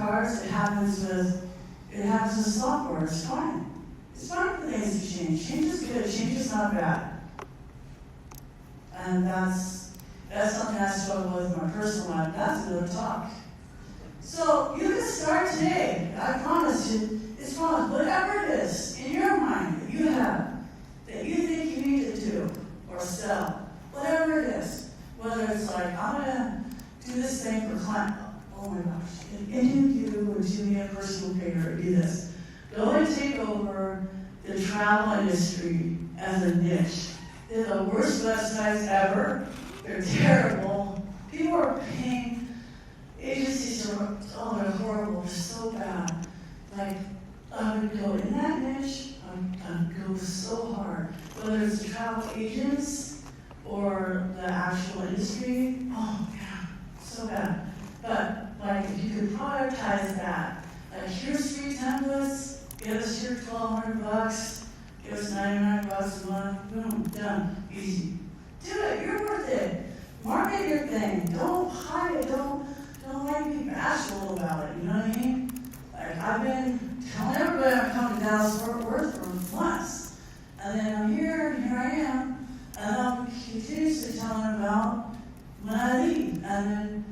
cards, it happens with software. It's fine. It's fine for things to change. Change is good. Change is not bad. And that's something I struggle with in my personal life. That's another talk. So you can start today. I promise you. It's fine. Whatever it is in your mind that you have, that you think you need to do or sell, whatever it is, whether it's like, I'm going to do this thing for client. Oh my gosh. Can you would do me a personal favor, do this. Go and take over the travel industry as a niche. They're the worst websites ever. They're terrible. People are paying. Agencies they're horrible. They're so bad. Like, I would go in that niche. I would go so hard. Whether it's the travel agents or the actual industry. Oh, yeah, so bad. But, like, if you could prioritize that, like, here's 3 templates, give us your $1,200, give us $99 a month, boom, done, easy. Do it, you're worth it. Market your thing. Don't hide it. Don't like be bashful about it. You know what I mean? Like, I've been telling everybody I'm coming to Dallas Fort Worth for months. And then I'm here, and here I am. And I'm continuously telling about when I leave. And then,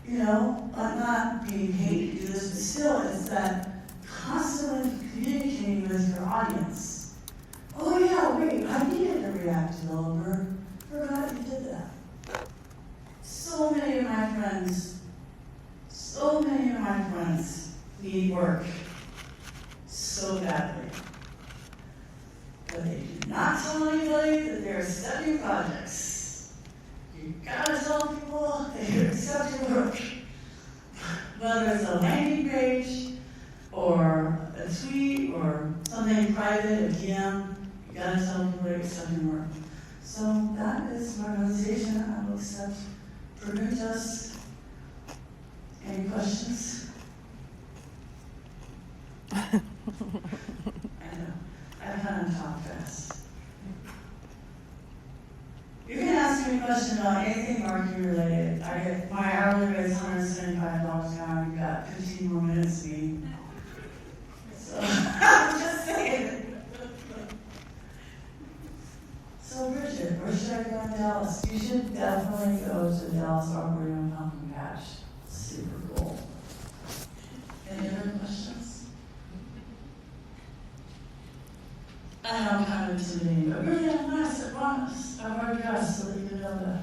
you know, I'm not being paid to do this, but still, it's that constantly communicating with your audience. Oh yeah, wait, I needed a React developer. Forgot you did that. So many of my friends need work so badly. But they do not tell anybody that they're accepting projects. You gotta tell people that you're accepting work. Whether it's a landing page or a tweet or something private, a DM, you gotta tell people you're accepting work. So that is my realization. I will accept preguntas. Any questions? I know. I kind of talk fast. You can ask me a question about anything marketing related. I get my hourly rate is $175 an hour. You got 15 more minutes to me. So I'm just saying. So Bridget, where should I go in Dallas? You should definitely go to Dallas Arboretum Pumpkin Patch. Super cool. Any other questions? I know I'm kind of intimidating, but really I'm nice, I promise. I've already dressed so that you know that.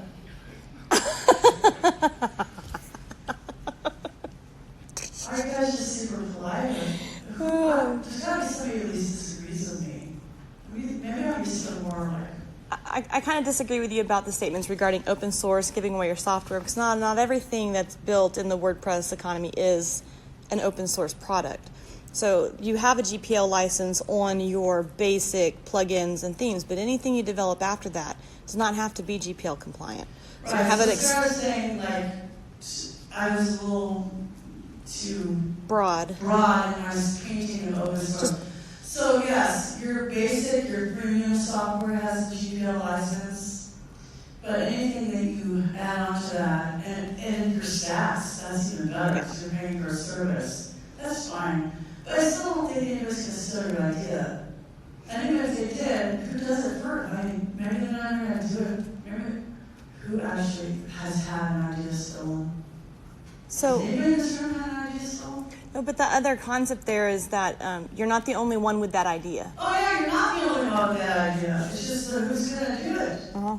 Are you guys just super polite? There's got to be somebody who at least disagrees with me. Maybe I'm used to more like. I kind of disagree with you about the statements regarding open source, giving away your software, because not everything that's built in the WordPress economy is an open source product. So you have a GPL license on your basic plugins and themes, but anything you develop after that does not have to be GPL compliant. Right, so have Sarah was saying, like, I was a little too broad in my painting of open source. So yes, your basic, your premium software has a GPL license, but anything that you add on to that, and your stats, that's even better, because you're paying for a service. That's fine. But I still don't think anybody's going to steal your idea. And even if they did, who does it first? I mean, maybe they're not going to do it. Maybe who actually has had an idea stolen? So, has anybody in this room had an idea stolen? No, but the other concept there is that you're not the only one with that idea. Oh yeah, you're not the only one with that idea. It's just who's going to do it. Uh-huh.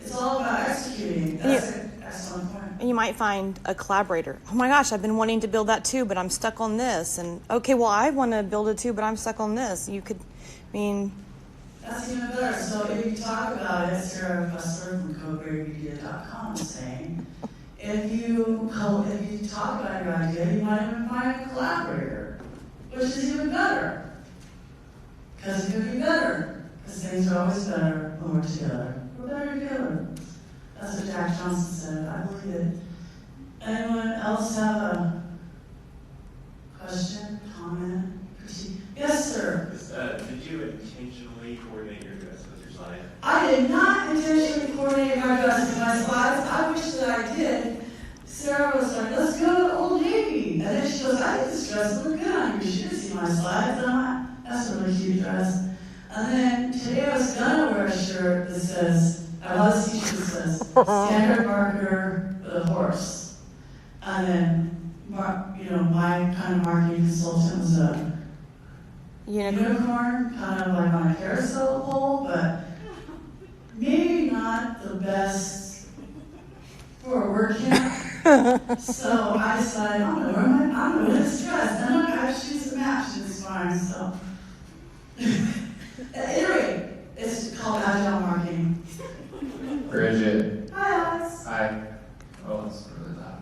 It's all about executing. That's an excellent point. And you might find a collaborator. Oh my gosh, I've been wanting to build that too, but I'm stuck on this. And okay, well, I want to build it too, but I'm stuck on this. You could, That's even better. So if you talk about it, Sarah Pressler from CodeBreakMedia.com is saying, if you talk about your idea, you might even find a collaborator, which is even better. Because it could be better. Because things are always better when we're together. We're better together. That's what Jack Johnson said. I believe it. Anyone else have a question, comment, critique? Yes, sir. Did you intentionally coordinate your dress with your slide? I did not intentionally coordinate my dress with my slides. I wish that I did. Sarah was like, let's go to Old Navy. And dress look good on you. You should see my slides. That's a really cute dress. And then today I was gonna wear a shirt that says, I love a t-shirt that says, standard marketer with a horse. And then, my kind of marketing consultant was a unicorn, kind of like on a carousel pole, but maybe not the best for a WordCamp. So I decided, I'm gonna wear this dress. And I'm gonna choose a match, and it's fine, so. At any rate, it's called Agile Marketing. Bridget. Hi, Alex. Hi. Oh, that's really loud.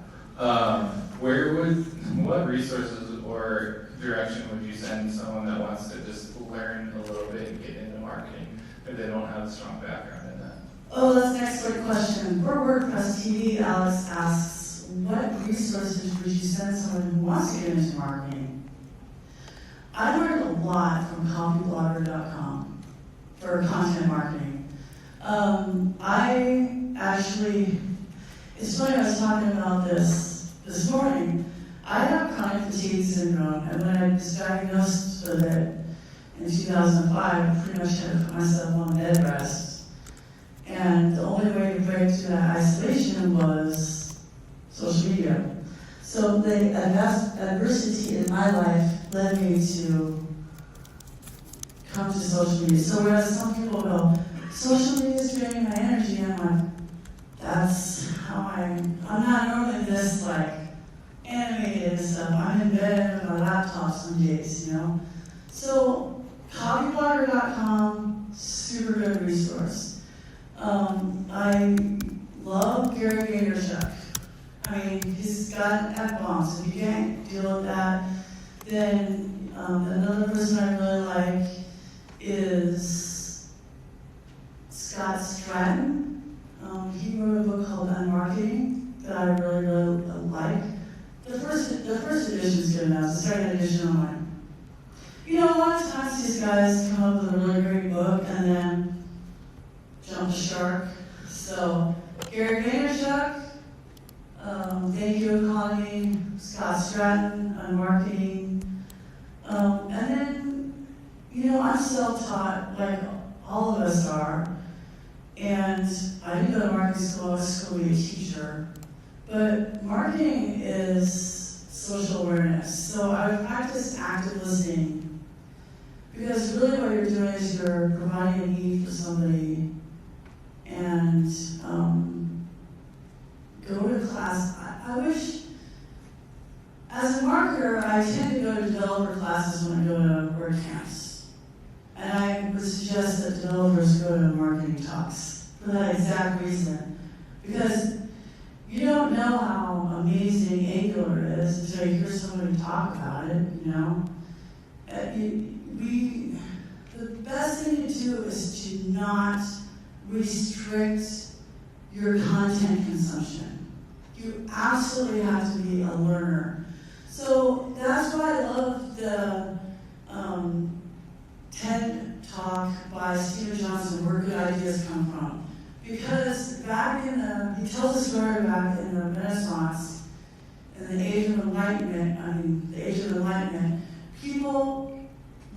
What resources or direction would you send someone that wants to just learn a little bit and get into marketing if they don't have a strong background in that? Oh, that's an excellent question. For WordPress TV, Alex asks, what resources would you send someone who wants to get into marketing? I learned a lot from copyblogger.com for content marketing. It's funny, I was talking about this morning. I have chronic fatigue syndrome, and when I was diagnosed with it in 2005, I pretty much had to put myself on bed rest. And the only way to break through that isolation was social media. So the adversity in my life led me to come to social media. So whereas some people go, social media is draining my energy, I'm like, that's how I'm not normally this like animated and stuff. I'm in bed with my laptop some days, So copyblogger.com, super good resource. I love Gary Vaynerchuk. I mean, he's got F-bombs. If you can't deal with that, then another person I really like is Scott Stratton. He wrote a book called Unmarketing that I really, really like. The first edition is good enough. The second edition, I'm like, a lot of times these guys come up with a really great book and then jump the shark. So Gary Vaynerchuk, Thank You Economy, Scott Stratton, Unmarketing, and then, I'm self-taught, like all of us are, and I didn't go to marketing school, I was going to be a teacher, but marketing is social awareness, so I practiced active listening, because really what you're doing is you're providing a need for somebody, and go to class. I wish, as a marketer, I tend to go to developer classes when I go to WordCamps. And I would suggest that developers go to marketing talks for that exact reason. Because you don't know how amazing Angular is until you hear somebody talk about it, The best thing to do is to not restrict your content consumption. You absolutely have to be a learner. So that's why I love the TED Talk by Stephen Johnson, Where Good Ideas Come From. Because he tells a story back in the Renaissance, in the Age of Enlightenment, people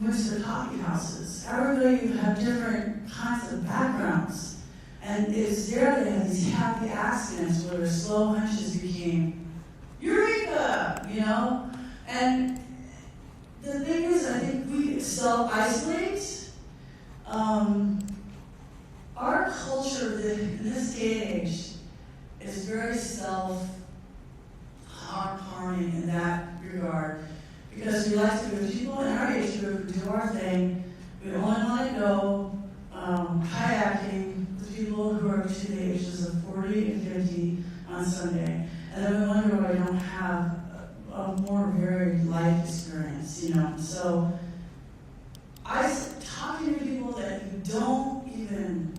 went to the coffee houses. Everybody had different kinds of backgrounds. And it's there they had these happy accents where their slow hunches became Eureka, And the thing is, I think we self-isolate. Our culture in this day and age is very self-harming in that regard. Because we like to be with people in our age group who do our thing. We only want to go kayaking with people who are between the ages of 40 and 50 on Sunday. And then we wonder why we don't have a more varied life experience, So talking to people that you don't even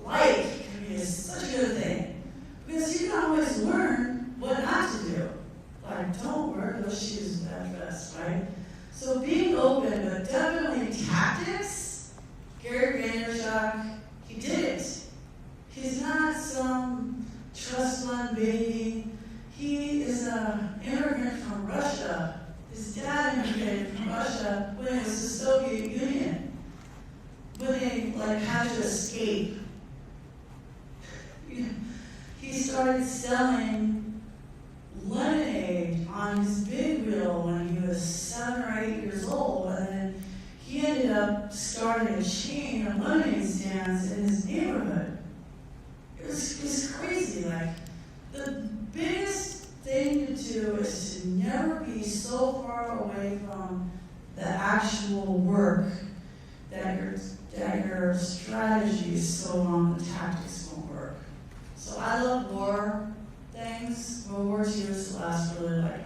like can be such a good thing. Because you can always learn what not to do. Like, don't wear those shoes with that dress, right? So being open, but definitely tactics. Gary Vaynerchuk, he did it. He's not some trust fund baby. He is an immigrant from Russia. His dad on his big wheel when he was 7 or 8 years old, and then he ended up starting a chain of lemonade stands in his neighborhood. It was crazy. Like, the biggest thing to do is to never be so far away from the actual work that your strategy is so wrong, the tactics won't work. So I love war things. World War II is the last really like,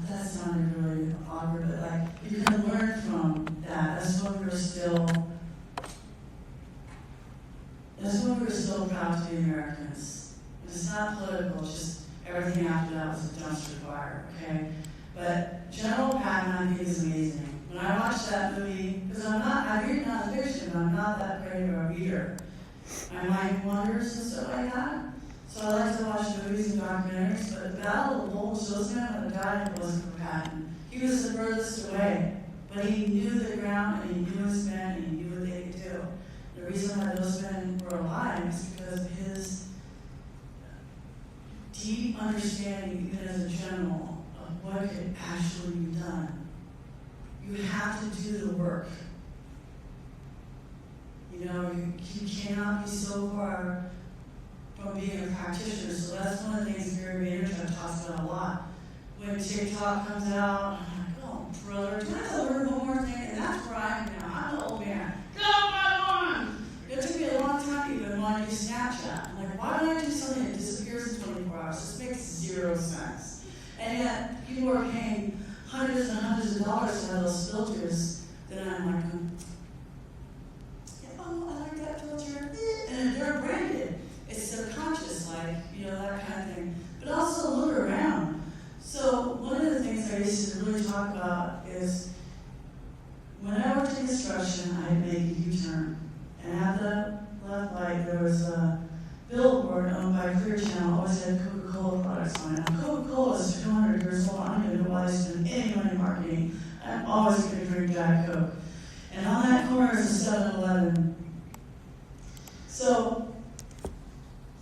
that sounded really awkward, but like, you can learn from that. That's when we're still proud to be Americans. It's not political, it's just everything after that was a dumpster fire, okay? But General Patton, I think, is amazing. When I watched that movie, because I read nonfiction, but I'm not that great of a reader. I like wonders and stuff like that. So I like to watch movies and documentaries, but the Battle of the Bulge shows me when the guy wasn't for Patton. He was the furthest away, but he knew the ground, and he knew his men, and he knew what they could do. The reason why those men were alive is because of his deep understanding, even as a general, of what could actually be done. You have to do the work. You know, you cannot be so far from being a practitioner. So that's one of the things Gary Vaynerchuk talks about a lot. When TikTok comes out, I'm like, oh, brother, do I have to learn one more thing? And that's where I am now. I'm an old man. Come on! It took me a long time to even want to use Snapchat. I'm like, why don't I do something that disappears in 24 hours? This makes 0 sense. And yet, people are paying hundreds and hundreds of dollars to have those filters. Then I'm like, oh, I like that filter. And they're branded. It's subconscious, like, you know, that kind of thing. But also look around. So one of the things I used to really talk about is when I worked in construction, I'd make a U-turn. And at the left light, there was a billboard owned by Clear Channel, always had Coca-Cola products on it. Now, Coca-Cola is 200 years old. I don't even know why they spend any money in marketing. I'm always going to drink Diet Coke. And on that corner is a 7-Eleven. So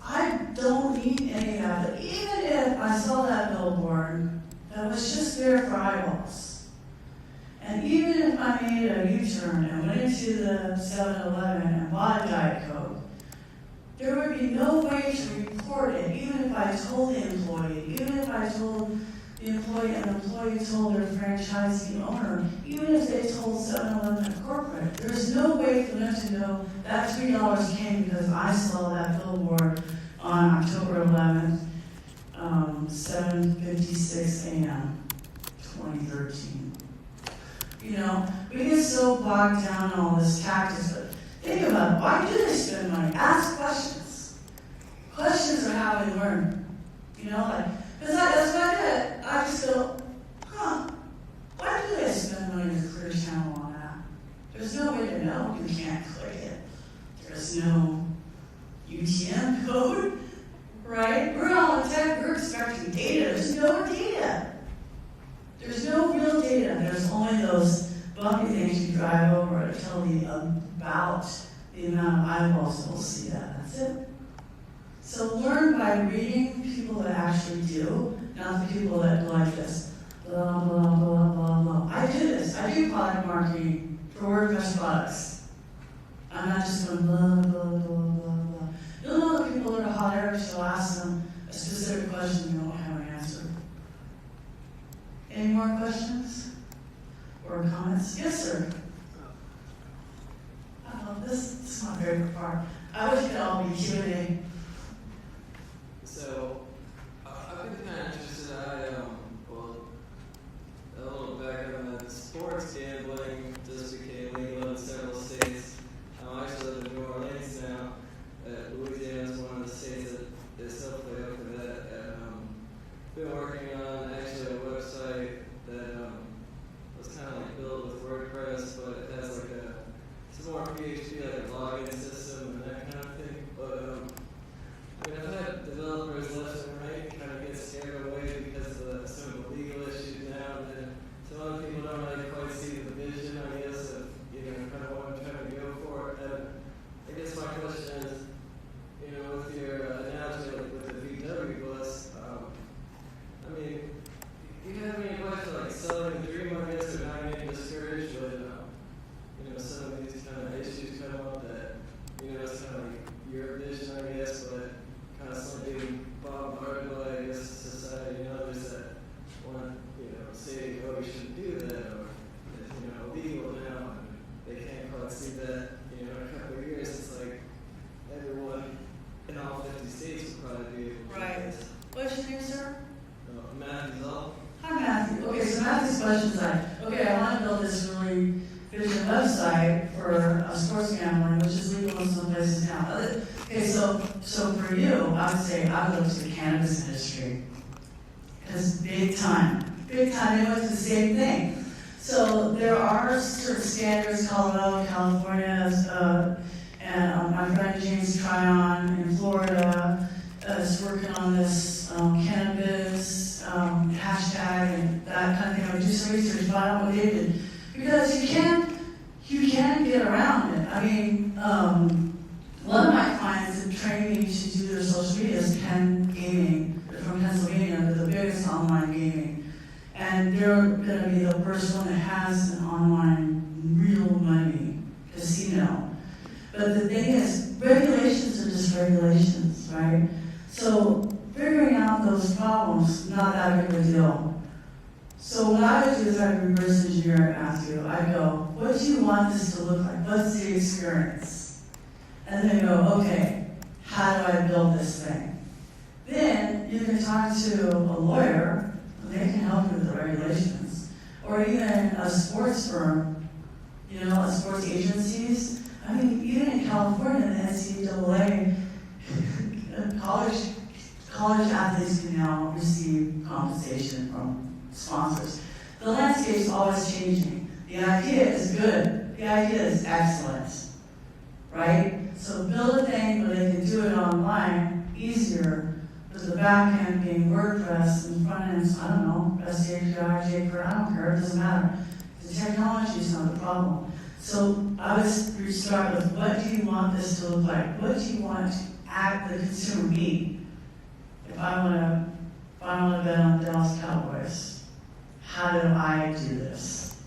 I don't need any of that. But even if I saw that billboard that was just there for eyeballs, and even if I made a U-turn and went into the 7-Eleven and bought a Diet Coke, there would be no way to report it, even if I told the employee, even if I told the employee and the employee told their franchisee owner, even if they told 7-Eleven at corporate, there's no way for them to know that $3 came because I saw that billboard on October 11th, 7:56 a.m., 2013. You know, we get so bogged down in all this tactics, but think about it. Why do they spend money? Ask questions. Questions are how we learn. You know, like, because that's what I did. I just go, why do they spend money to Clear Channel on that? There's no way to know. You can't click it. There's no UTM code, right? We're all in tech. We're expecting data. There's no data. There's no real data. There's only those bumpy things you drive over to tell you about the amount of eyeballs that will see that. That's it. So learn by reading people that actually do, not the people that do like this. Blah, blah, blah, blah, blah. I do this. I do product marketing for WordPress products. I'm not just going blah, blah, blah, blah, blah. You'll know the people that are hot air, so ask them a specific question you don't have an answer. Any more questions or comments? Yes, sir. This is my favorite part. I wish it could all be Q&A. So, I've been kind of interested. A little back on that. Sports gambling just became legal in several states. I actually live in New Orleans now. Louisiana is one of the states that is hopefully open to that. Been working on actually a website that was kind of like built with WordPress, but it has like some more PHP, like a login system and that kind of thing. But right. What's your name, sir? Matthew Zoll. Hi, Matthew. Okay, so Matthew's question is like, okay, I want to build this really efficient website for sports gambling, which is legal in some places now. Okay, so for you, I would say I would look to the cannabis industry. Because big time, they went to the same thing. So there are certain standards, Colorado, California, and my friend James Tryon in Florida is working on this cannabis hashtag and that kind of thing. I would do some research, find out what they did. Because you can get around it. I mean, one of my clients that trained me to do their social media is Penn Gaming. They're from Pennsylvania. They're the biggest online gaming. And they're going to be the first one that has an online real money casino. But the thing is, regulations are just regulations, right? So figuring out those problems, not that big of a deal. So what I would do is I'd reverse engineer and ask you. I'd go, what do you want this to look like? What's the experience? And then go, okay, how do I build this thing? Then you can talk to a lawyer, and they can help you with the regulations. Or even a sports firm, sports agencies. I mean, even in California, the NCAA, college athletes can now receive compensation from sponsors. The landscape is always changing. The idea is good. The idea is excellent, right? So build a thing where they can do it online easier, with the back end being WordPress and front end, I don't know, SAPI, jQuery, I don't care, it doesn't matter. The technology is not the problem. So I would start with, what do you want this to look like? What do you want the consumer be? If I want to bet on Dallas Cowboys, how do I do this?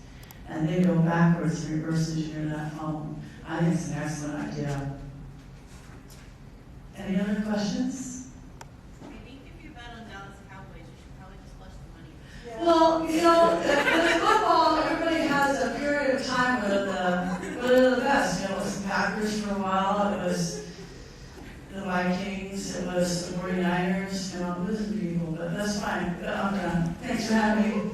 And then go backwards and reverse engineer that problem. I think it's an excellent idea. Any other questions? I think if you bet on Dallas Cowboys, you should probably just flush the money. Yeah. Well, in football, everybody has a period of time where they're the best. It was the Packers for a while, it was the Vikings, it was the 49ers, losing people, but that's fine. I'm done. Thanks for having me.